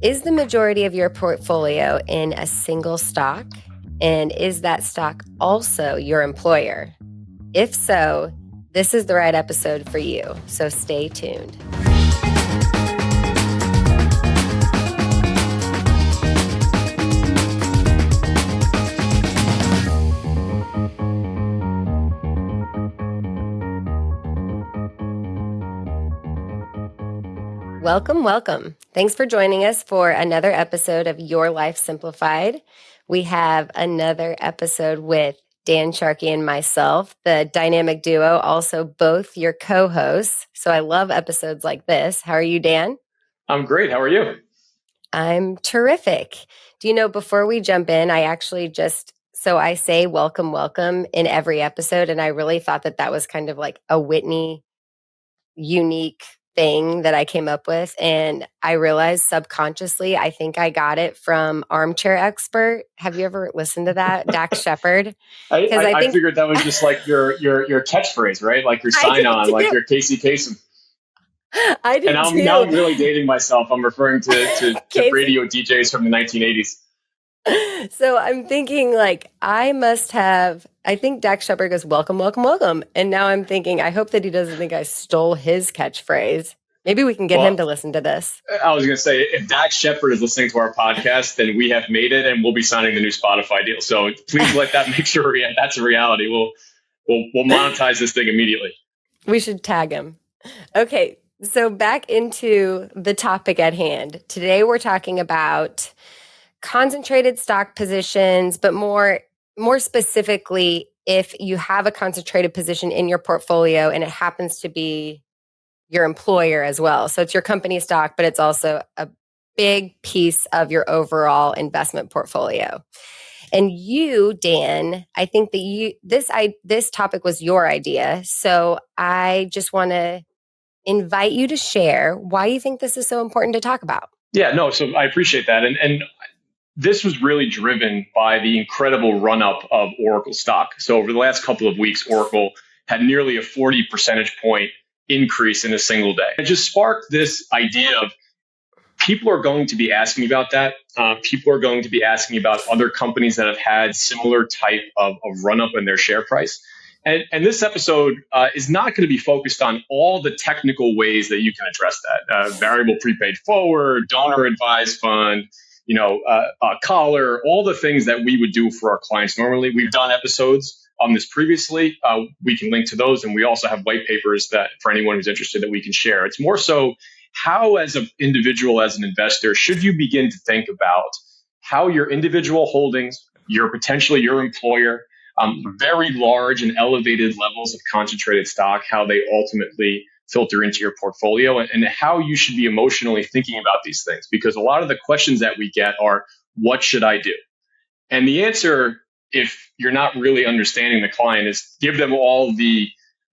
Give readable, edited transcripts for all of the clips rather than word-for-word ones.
Is the majority of your portfolio in a single stock? And is that stock also your employer? If so, this is the right episode for you. So stay tuned. Welcome. Thanks for joining us for another episode of Your Life Simplified. We have another episode with Dan, Sharkey, and myself, the dynamic duo, also both your co-hosts. So I love episodes like this. How are you, Dan? I'm great. How are you? I'm terrific. Do you know, before we jump in, I say welcome in every episode. And I really thought that was kind of like a Whitney unique thing that I came up with. And I realized subconsciously, I think I got it from Armchair Expert. Have you ever listened to that? Dax Shepard? I figured that was just like your catchphrase, right? Like your sign on, like your Casey Kasem. I did and too. Now I'm really dating myself. I'm referring to radio DJs from the 1980s. So I'm thinking I think Dax Shepard goes, welcome. And now I'm thinking, I hope that he doesn't think I stole his catchphrase. Maybe we can get him to listen to this. I was going to say, if Dax Shepard is listening to our podcast, then we have made it and we'll be signing the new Spotify deal. So please let that make sure that's a reality. We'll monetize this thing immediately. We should tag him. Okay. So back into the topic at hand. Today we're talking about concentrated stock positions, but more specifically, if you have a concentrated position in your portfolio and it happens to be your employer as well. So it's your company stock, but it's also a big piece of your overall investment portfolio. And you, Dan, I think that this topic was your idea. So I just want to invite you to share why you think this is so important to talk about. Yeah, no, so I appreciate that. And this was really driven by the incredible run-up of Oracle stock. So over the last couple of weeks, Oracle had nearly a 40 percentage point increase in a single day. It just sparked this idea of people are going to be asking about that. People are going to be asking about other companies that have had similar type of run-up in their share price. And this episode is not going to be focused on all the technical ways that you can address that. Variable prepaid forward, donor advised fund, collar, all the things that we would do for our clients normally. We've done episodes on this previously. We can link to those. And we also have white papers that for anyone who's interested that we can share. It's more so how, as an individual, as an investor, should you begin to think about how your individual holdings, potentially your employer, very large and elevated levels of concentrated stock, how they ultimately filter into your portfolio and how you should be emotionally thinking about these things. Because a lot of the questions that we get are, what should I do? And the answer, if you're not really understanding the client, is give them all the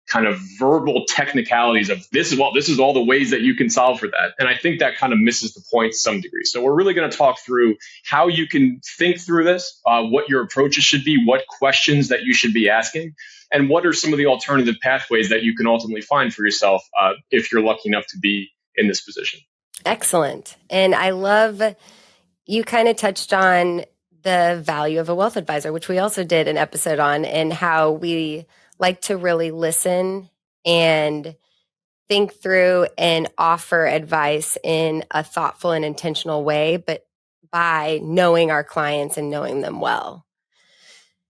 kind of verbal technicalities of this is all the ways that you can solve for that. And I think that kind of misses the point to some degree. So we're really going to talk through how you can think through this, what your approaches should be, what questions that you should be asking, and what are some of the alternative pathways that you can ultimately find for yourself if you're lucky enough to be in this position. Excellent. And I love you kind of touched on the value of a wealth advisor, which we also did an episode on, and how we like to really listen and think through and offer advice in a thoughtful and intentional way, but by knowing our clients and knowing them well.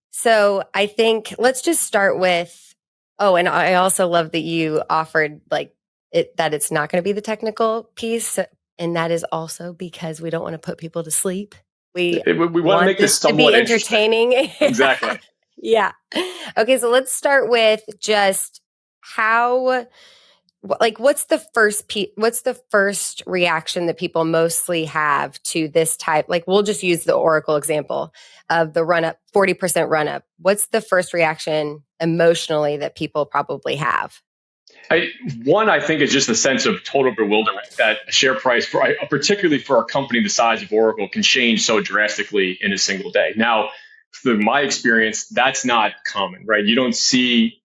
So I think let's just start with, and I also love that you offered that it's not going to be the technical piece. And that is also because we don't want to put people to sleep. We want to make this somewhat to be entertaining. Exactly. Yeah. Okay. So let's start with just what's the first reaction that people mostly have to this type? Like, we'll just use the Oracle example of the run up, 40% run up. What's the first reaction emotionally that people probably have? I think it's just a sense of total bewilderment that a share price, particularly for a company the size of Oracle, can change so drastically in a single day. Now, from my experience, that's not common, right? You don't see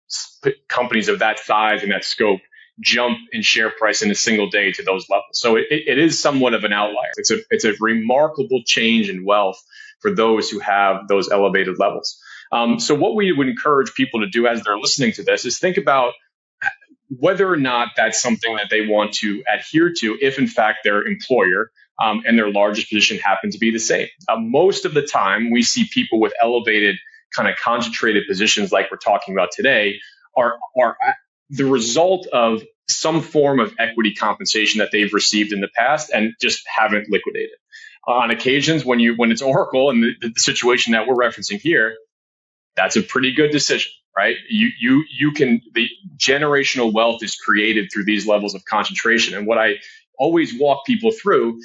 companies of that size and that scope jump in share price in a single day to those levels. So it is somewhat of an outlier. It's a remarkable change in wealth for those who have those elevated levels. So what we would encourage people to do as they're listening to this is think about whether or not that's something that they want to adhere to if, in fact, their employer and their largest position happen to be the same. Most of the time, we see people with elevated kind of concentrated positions like we're talking about today are the result of some form of equity compensation that they've received in the past and just haven't liquidated. On occasions, when it's Oracle and the situation that we're referencing here, that's a pretty good decision, right? The generational wealth is created through these levels of concentration. And what I always walk people through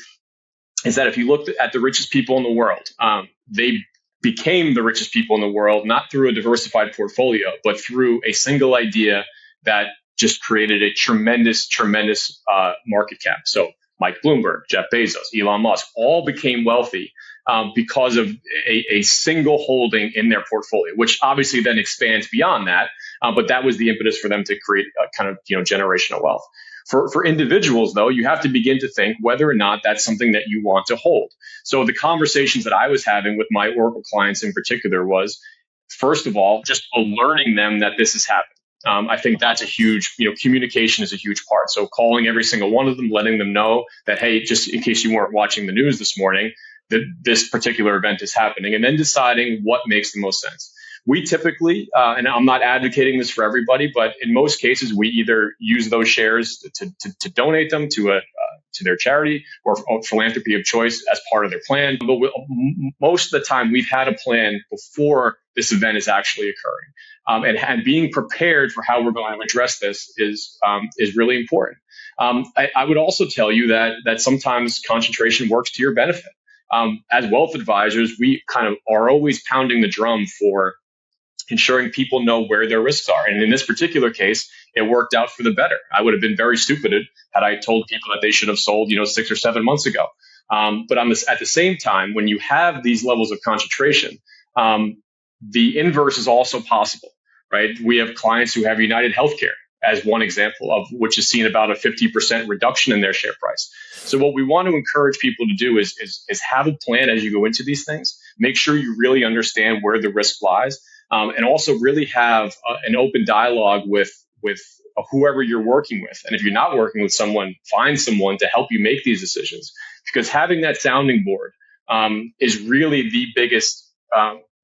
is that if you look at the richest people in the world, they became the richest people in the world, not through a diversified portfolio, but through a single idea that just created a tremendous market cap. So Mike Bloomberg, Jeff Bezos, Elon Musk, all became wealthy because of a single holding in their portfolio, which obviously then expands beyond that. But that was the impetus for them to create a kind of generational wealth. For individuals, though, you have to begin to think whether or not that's something that you want to hold. So the conversations that I was having with my Oracle clients in particular was, first of all, just alerting them that this is happening. I think that's a huge, communication is a huge part. So calling every single one of them, letting them know that, hey, just in case you weren't watching the news this morning, that this particular event is happening, and then deciding what makes the most sense. We typically, and I'm not advocating this for everybody, but in most cases, we either use those shares to donate them to their charity or philanthropy of choice as part of their plan. But most of the time, we've had a plan before this event is actually occurring. And being prepared for how we're going to address this is really important. I would also tell you that sometimes concentration works to your benefit. As wealth advisors, we kind of are always pounding the drum for ensuring people know where their risks are. And in this particular case, it worked out for the better. I would have been very stupid had I told people that they should have sold, 6 or 7 months ago. But at the same time, when you have these levels of concentration, the inverse is also possible, right? We have clients who have United Healthcare as one example of which has seen about a 50% reduction in their share price. So what we want to encourage people to do is have a plan as you go into these things. Make sure you really understand where the risk lies. And also really have an open dialogue with whoever you're working with. And if you're not working with someone, find someone to help you make these decisions. Because having that sounding board is really the biggest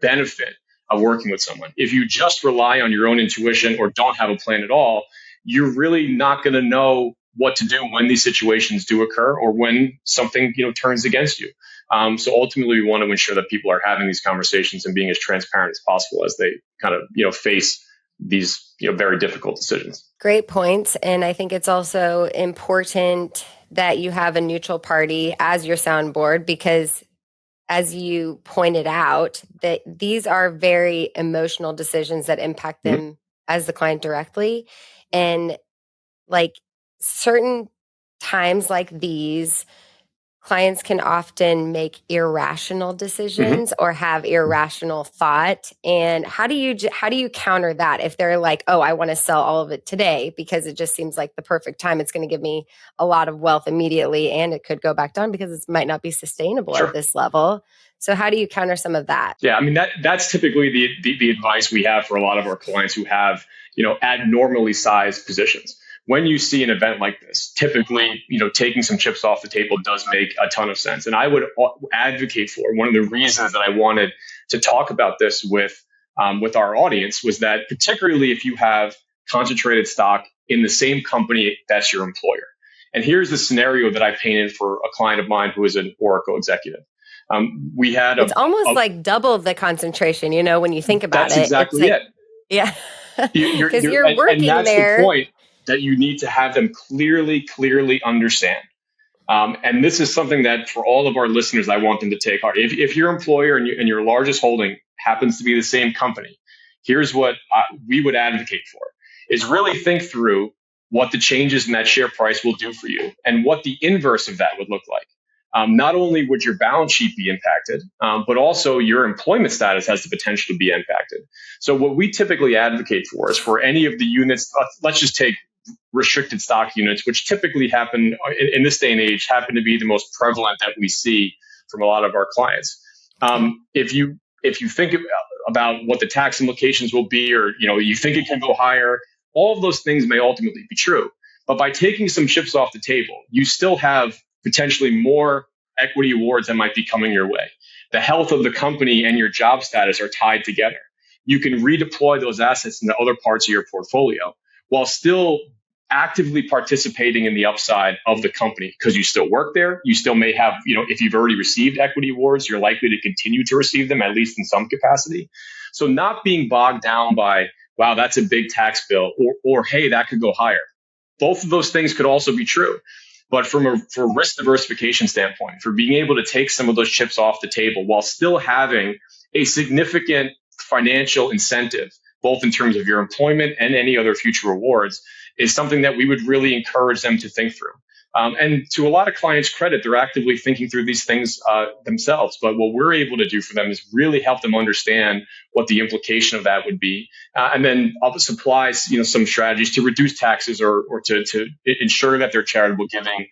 benefit of working with someone. If you just rely on your own intuition or don't have a plan at all, you're really not going to know what to do when these situations do occur or when something turns against you. So ultimately, we want to ensure that people are having these conversations and being as transparent as possible as they kind of face these very difficult decisions. Great points. And I think it's also important that you have a neutral party as your soundboard because, as you pointed out, that these are very emotional decisions that impact them as the client directly. And like certain times like these, clients can often make irrational decisions or have irrational thought. And how do you counter that if they're like, oh, I want to sell all of it today because it just seems like the perfect time. It's going to give me a lot of wealth immediately, and it could go back down because it might not be sustainable at this level. So how do you counter some of that? Yeah, I mean that's typically the advice we have for a lot of our clients who have abnormally sized positions. When you see an event like this, typically, taking some chips off the table does make a ton of sense. And I would advocate for one of the reasons that I wanted to talk about this with our audience was that particularly if you have concentrated stock in the same company that's your employer. And here's the scenario that I painted for a client of mine who is an Oracle executive. It's almost like double the concentration, when you think about it. That's exactly it. Yeah. Because you're working and that's there. The point that you need to have them clearly understand. And this is something that for all of our listeners, I want them to take heart. If your employer and your largest holding happens to be the same company, here's what we would advocate for, is really think through what the changes in that share price will do for you and what the inverse of that would look like. Not only would your balance sheet be impacted, but also your employment status has the potential to be impacted. So what we typically advocate for is for any of the units, let's just take restricted stock units, which typically happen in this day and age, happen to be the most prevalent that we see from a lot of our clients. If you think about what the tax implications will be, or you think it can go higher, all of those things may ultimately be true. But by taking some chips off the table, you still have potentially more equity awards that might be coming your way. The health of the company and your job status are tied together. You can redeploy those assets into other parts of your portfolio while still actively participating in the upside of the company, because you still work there. You still may have, if you've already received equity awards, you're likely to continue to receive them, at least in some capacity. So not being bogged down by, wow, that's a big tax bill, or hey, that could go higher. Both of those things could also be true. But for a risk diversification standpoint, for being able to take some of those chips off the table while still having a significant financial incentive, both in terms of your employment and any other future rewards, is something that we would really encourage them to think through. And to a lot of clients' credit, they're actively thinking through these things themselves. But what we're able to do for them is really help them understand what the implication of that would be, and then supply some strategies to reduce taxes or to ensure that their charitable giving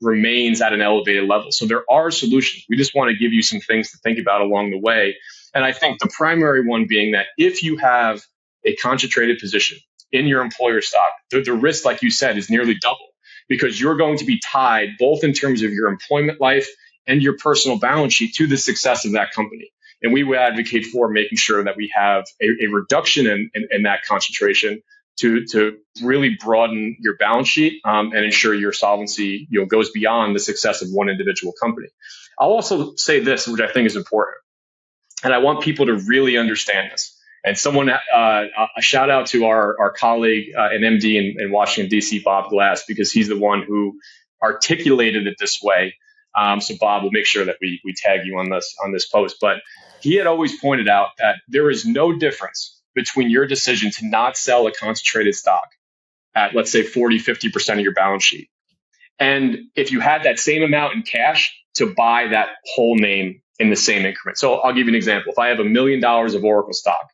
remains at an elevated level. So there are solutions. We just want to give you some things to think about along the way. And I think the primary one being that if you have a concentrated position in your employer stock, the risk, like you said, is nearly double, because you're going to be tied both in terms of your employment life and your personal balance sheet to the success of that company. And we would advocate for making sure that we have a reduction in that concentration to really broaden your balance sheet and ensure your solvency goes beyond the success of one individual company. I'll also say this, which I think is important, and I want people to really understand this. And a shout out to our colleague and MD in Washington, D.C., Bob Glass, because he's the one who articulated it this way. So Bob, we'll make sure that we tag you on this post. But he had always pointed out that there is no difference between your decision to not sell a concentrated stock at, let's say, 40, 50% of your balance sheet, and if you had that same amount in cash to buy that whole name in the same increment. So I'll give you an example. If I have $1 million of Oracle stock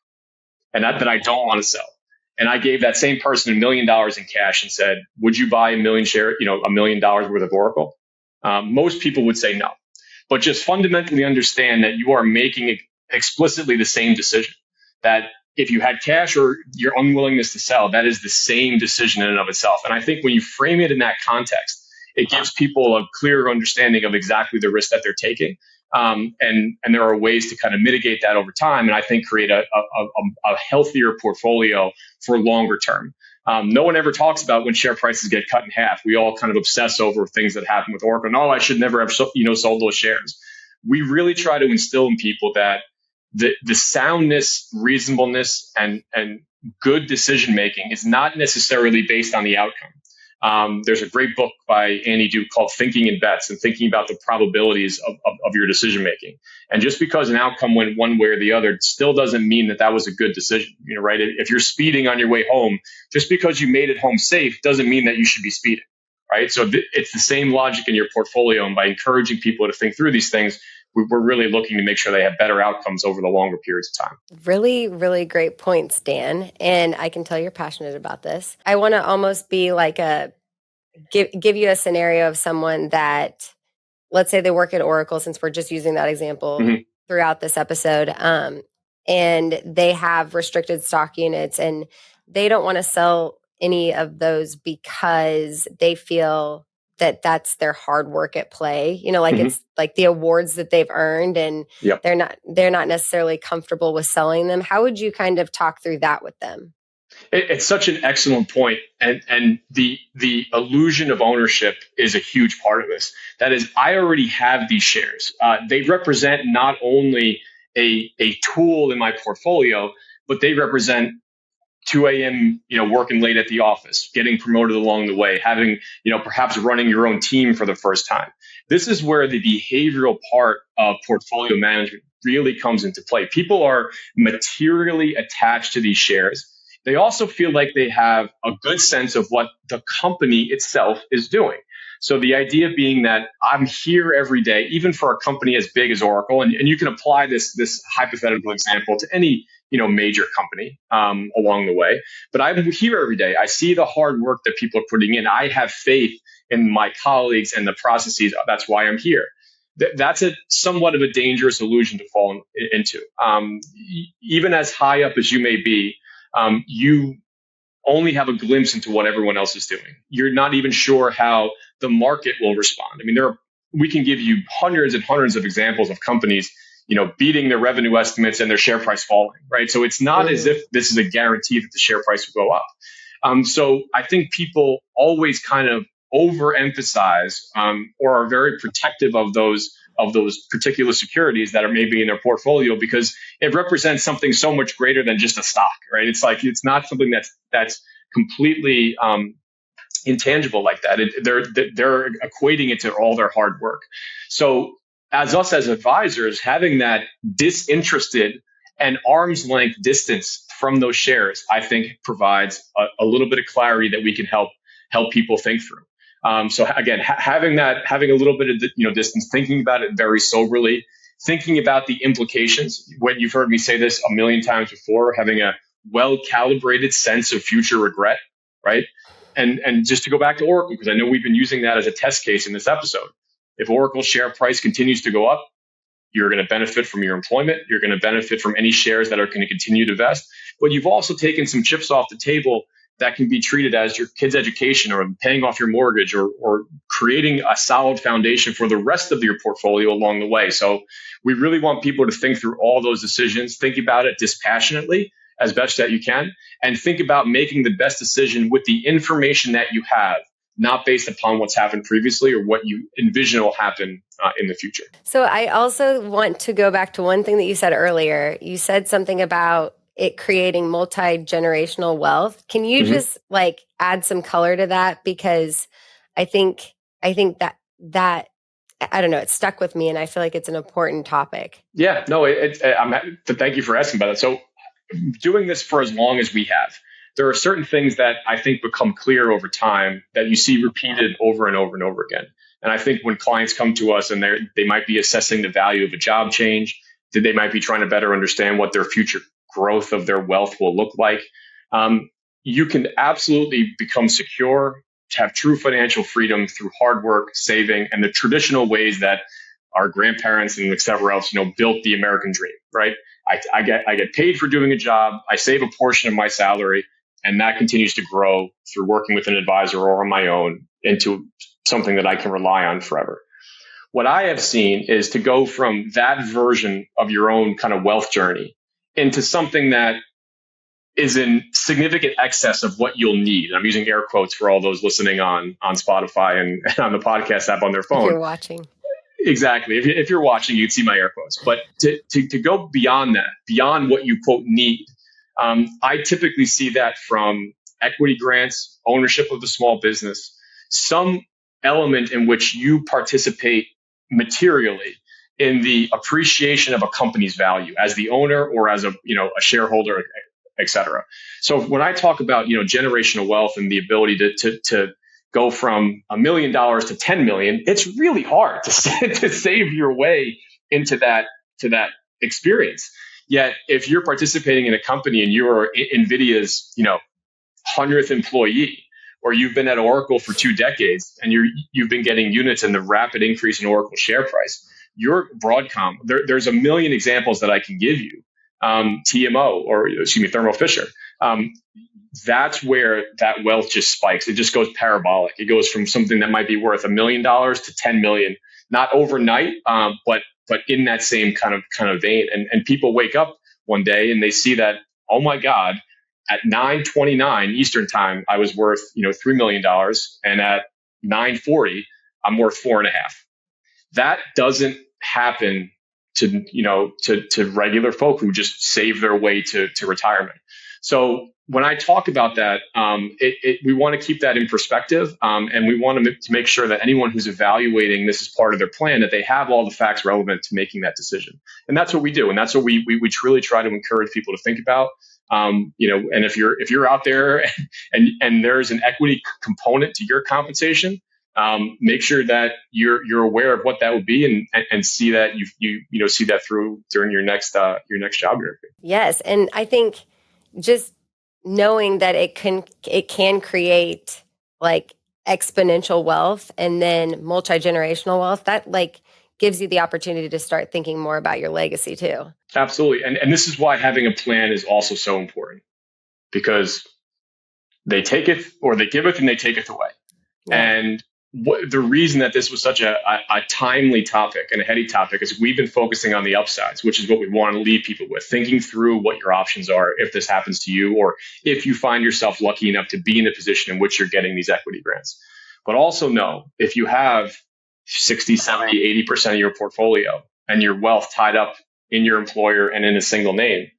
and that I don't want to sell, and I gave that same person $1 million in cash and said, would you buy $1 million worth of Oracle? Most people would say no. But just fundamentally understand that you are making explicitly the same decision. That if you had cash or your unwillingness to sell, that is the same decision in and of itself. And I think when you frame it in that context, it gives people a clearer understanding of exactly the risk that they're taking. And there are ways to kind of mitigate that over time, and I think create a healthier portfolio for longer term. No one ever talks about when share prices get cut in half. We all kind of obsess over things that happen with Oracle. No, I should never have sold those shares. We really try to instill in people that the soundness, reasonableness, and good decision making is not necessarily based on the outcome. There's a great book by Annie Duke called Thinking in Bets, and thinking about the probabilities of your decision making. And just because an outcome went one way or the other still doesn't mean that was a good decision. Right? If you're speeding on your way home, just because you made it home safe doesn't mean that you should be speeding. Right? So it's the same logic in your portfolio. And by encouraging people to think through these things, we're really looking to make sure they have better outcomes over the longer periods of time. Really, really great points, Dan. And I can tell you're passionate about this. I want to almost be like give you a scenario of someone that, let's say they work at Oracle, since we're just using that example throughout this episode, and they have restricted stock units and they don't want to sell any of those because they feel that that's their hard work at play, it's like the awards that they've earned, and they're not necessarily comfortable with selling them. How would you kind of talk through that with them? It's such an excellent point. And the illusion of ownership is a huge part of this. That is, I already have these shares. They represent not only a tool in my portfolio, but they represent 2 a.m., working late at the office, getting promoted along the way, having, perhaps running your own team for the first time. This is where the behavioral part of portfolio management really comes into play. People are materially attached to these shares. They also feel like they have a good sense of what the company itself is doing. So the idea being that I'm here every day, even for a company as big as Oracle, and you can apply this hypothetical example to any major company along the way. But I'm here every day. I see the hard work that people are putting in. I have faith in my colleagues and the processes. That's why I'm here. That's a somewhat of a dangerous illusion to fall into. Even as high up as you may be, you only have a glimpse into what everyone else is doing. You're not even sure how the market will respond. I mean, we can give you hundreds and hundreds of examples of companies, beating their revenue estimates and their share price falling, right? So it's not as if this is a guarantee that the share price will go up. So I think people always kind of overemphasize or are very protective of those particular securities that are maybe in their portfolio because it represents something so much greater than just a stock, right? It's like it's not something that's completely intangible like that. They're equating it to all their hard work. So as us as advisors, having that disinterested and arm's length distance from those shares, I think provides a little bit of clarity that we can help people think through. So again, having a little bit of distance, thinking about it very soberly, thinking about the implications. When you've heard me say this a million times before, having a well-calibrated sense of future regret, right? And just to go back to Oracle, because I know we've been using that as a test case in this episode. If Oracle's share price continues to go up, you're going to benefit from your employment. You're going to benefit from any shares that are going to continue to vest. But you've also taken some chips off the table that can be treated as your kid's education or paying off your mortgage or creating a solid foundation for the rest of your portfolio along the way. So we really want people to think through all those decisions, think about it dispassionately as best that you can, and think about making the best decision with the information that you have, not based upon what's happened previously or what you envision will happen in the future. So I also want to go back to one thing that you said earlier. You said something about it creating multi-generational wealth. Can you just add some color to that? Because I think that I don't know, it stuck with me and I feel like it's an important topic. Yeah, no, thank you for asking about that. So doing this for as long as we have, there are certain things that I think become clear over time that you see repeated over and over and over again. And I think when clients come to us and they might be assessing the value of a job change, they might be trying to better understand what their future growth of their wealth will look like. You can absolutely become secure, to have true financial freedom through hard work, saving, and the traditional ways that our grandparents and etc. else, built the American dream, right? I get paid for doing a job. I save a portion of my salary, and that continues to grow through working with an advisor or on my own into something that I can rely on forever. What I have seen is to go from that version of your own kind of wealth journey into something that is in significant excess of what you'll need. I'm using air quotes for all those listening on Spotify and on the podcast app on their phone. If you're watching. Exactly. If you're watching, you can see my air quotes. But to go beyond that, beyond what you, quote, need, I typically see that from equity grants, ownership of the small business, some element in which you participate materially in the appreciation of a company's value as the owner or as a shareholder, et cetera. So when I talk about generational wealth and the ability to go from $1 million to 10 million, it's really hard to save your way into that experience. Yet if you're participating in a company and you're NVIDIA's 100th employee, or you've been at Oracle for 2 decades and you've been getting units in the rapid increase in Oracle share price, you're Broadcom. There's a million examples that I can give you. TMO, or Thermo Fisher. That's where that wealth just spikes. It just goes parabolic. It goes from something that might be worth $1 million to 10 million, not overnight, but in that same kind of vein. And people wake up one day and they see that, oh my God, at 9:29 Eastern time, I was worth $3 million, and at 9:40, I'm worth 4.5. That doesn't happen to regular folk who just save their way to retirement. So when I talk about that, we want to keep that in perspective, and we want to make sure that anyone who's evaluating this as part of their plan, that they have all the facts relevant to making that decision. And that's what we do, and that's what we truly try to encourage people to think about. And if you're out there and there's an equity component to your compensation, make sure that you're aware of what that would be, and see that you see that through during your next job interview. Yes, and I think just knowing that it can create like exponential wealth and then multi-generational wealth, that like gives you the opportunity to start thinking more about your legacy too. Absolutely. And this is why having a plan is also so important, because they take it, or they give it and they take it away. Yeah. And the reason that this was such a timely topic and a heady topic is we've been focusing on the upsides, which is what we want to leave people with, thinking through what your options are if this happens to you, or if you find yourself lucky enough to be in a position in which you're getting these equity grants. But also know, if you have 60, 70, 80% of your portfolio and your wealth tied up in your employer and in a single name,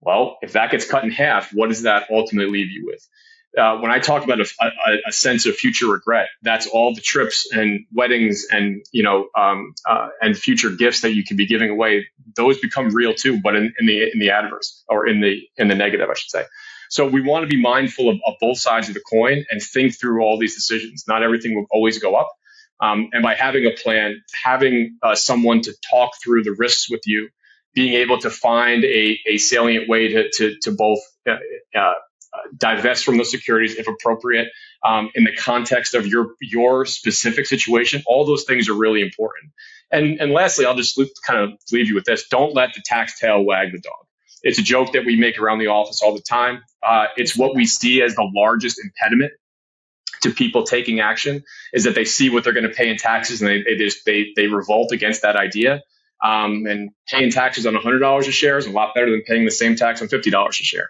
well, if that gets cut in half, what does that ultimately leave you with? When I talk about a sense of future regret, that's all the trips and weddings and and future gifts that you can be giving away. Those become real too, but in the adverse, or in the negative, I should say. So we want to be mindful of both sides of the coin and think through all these decisions. Not everything will always go up, and by having a plan, having someone to talk through the risks with you, being able to find a salient way to both divest from those securities if appropriate, in the context of your specific situation. All those things are really important. And lastly, I'll just kind of leave you with this. Don't let the tax tail wag the dog. It's a joke that we make around the office all the time. It's what we see as the largest impediment to people taking action, is that they see what they're going to pay in taxes, and they revolt against that idea. And paying taxes on $100 a share is a lot better than paying the same tax on $50 a share.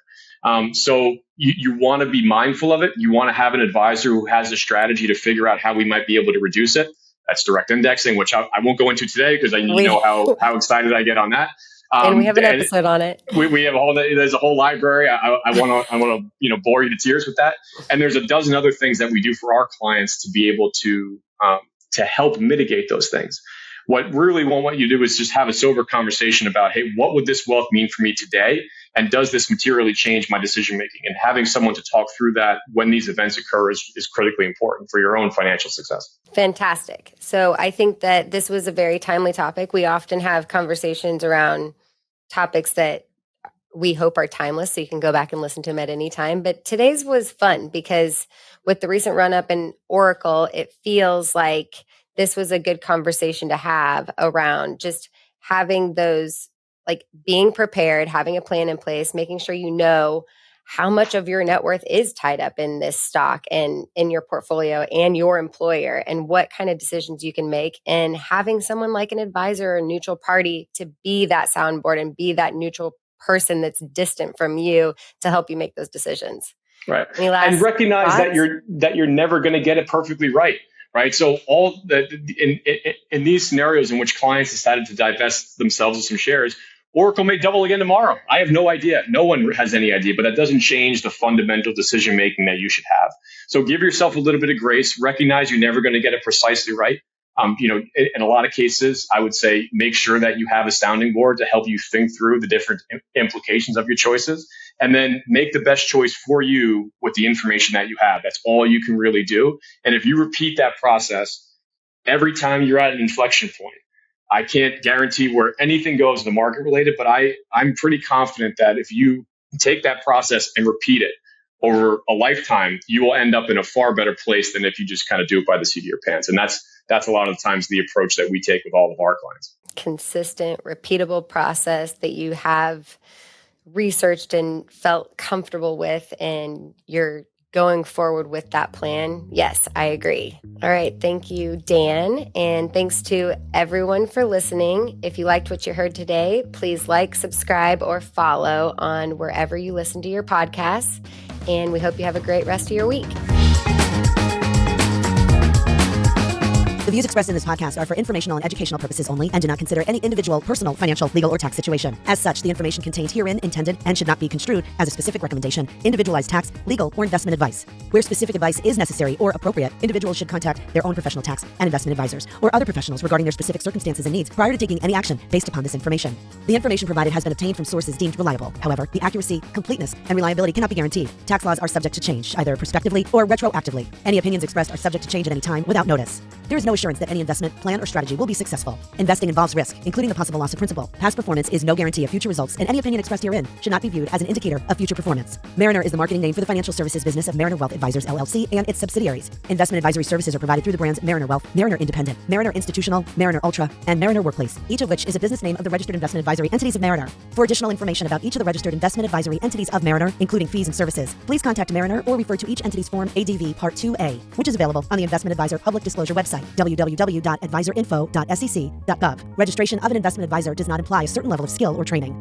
So you want to be mindful of it. You want to have an advisor who has a strategy to figure out how we might be able to reduce it. That's direct indexing, which I won't go into today because you know how excited I get on that. And we have an episode on it. We have there's a whole library. I want to bore you to tears with that. And there's a dozen other things that we do for our clients to be able to help mitigate those things. What really want you to do is just have a sober conversation about, hey, what would this wealth mean for me today? And does this materially change my decision making? And having someone to talk through that when these events occur is critically important for your own financial success. Fantastic. So I think that this was a very timely topic. We often have conversations around topics that we hope are timeless, so you can go back and listen to them at any time. But today's was fun because with the recent run up in Oracle, it feels like this was a good conversation to have around just having those, like being prepared, having a plan in place, making sure you know how much of your net worth is tied up in this stock and in your portfolio and your employer, and what kind of decisions you can make, and having someone like an advisor or a neutral party to be that soundboard and be that neutral person that's distant from you to help you make those decisions. Right. And recognize that you're never going to get it perfectly right. Right. So in these scenarios in which clients decided to divest themselves of some shares, Oracle may double again tomorrow. I have no idea. No one has any idea, but that doesn't change the fundamental decision making that you should have. So give yourself a little bit of grace. Recognize you're never going to get it precisely right. In a lot of cases, I would say make sure that you have a sounding board to help you think through the different implications of your choices, and then make the best choice for you with the information that you have. That's all you can really do. And if you repeat that process every time you're at an inflection point, I can't guarantee where anything goes in the market related, but I'm pretty confident that if you take that process and repeat it over a lifetime, you will end up in a far better place than if you just kind of do it by the seat of your pants. And that's a lot of the times the approach that we take with all of our clients. Consistent, repeatable process that you have researched and felt comfortable with, and you're going forward with that plan. Yes, I agree. All right. Thank you, Dan. And thanks to everyone for listening. If you liked what you heard today, please like, subscribe, or follow on wherever you listen to your podcasts. And we hope you have a great rest of your week. The views expressed in this podcast are for informational and educational purposes only and do not consider any individual, personal, financial, legal, or tax situation. As such, the information contained herein intended and should not be construed as a specific recommendation, individualized tax, legal, or investment advice. Where specific advice is necessary or appropriate, individuals should contact their own professional tax and investment advisors or other professionals regarding their specific circumstances and needs prior to taking any action based upon this information. The information provided has been obtained from sources deemed reliable. However, the accuracy, completeness, and reliability cannot be guaranteed. Tax laws are subject to change, either prospectively or retroactively. Any opinions expressed are subject to change at any time without notice. There is no assurance that any investment, plan, or strategy will be successful. Investing involves risk, including the possible loss of principal. Past performance is no guarantee of future results, and any opinion expressed herein should not be viewed as an indicator of future performance. Mariner is the marketing name for the financial services business of Mariner Wealth Advisors, LLC, and its subsidiaries. Investment advisory services are provided through the brands Mariner Wealth, Mariner Independent, Mariner Institutional, Mariner Ultra, and Mariner Workplace, each of which is a business name of the registered investment advisory entities of Mariner. For additional information about each of the registered investment advisory entities of Mariner, including fees and services, please contact Mariner or refer to each entity's Form ADV Part 2A, which is available on the Investment Advisor Public Disclosure website, www.advisorinfo.sec.gov. Registration of an investment advisor does not imply a certain level of skill or training.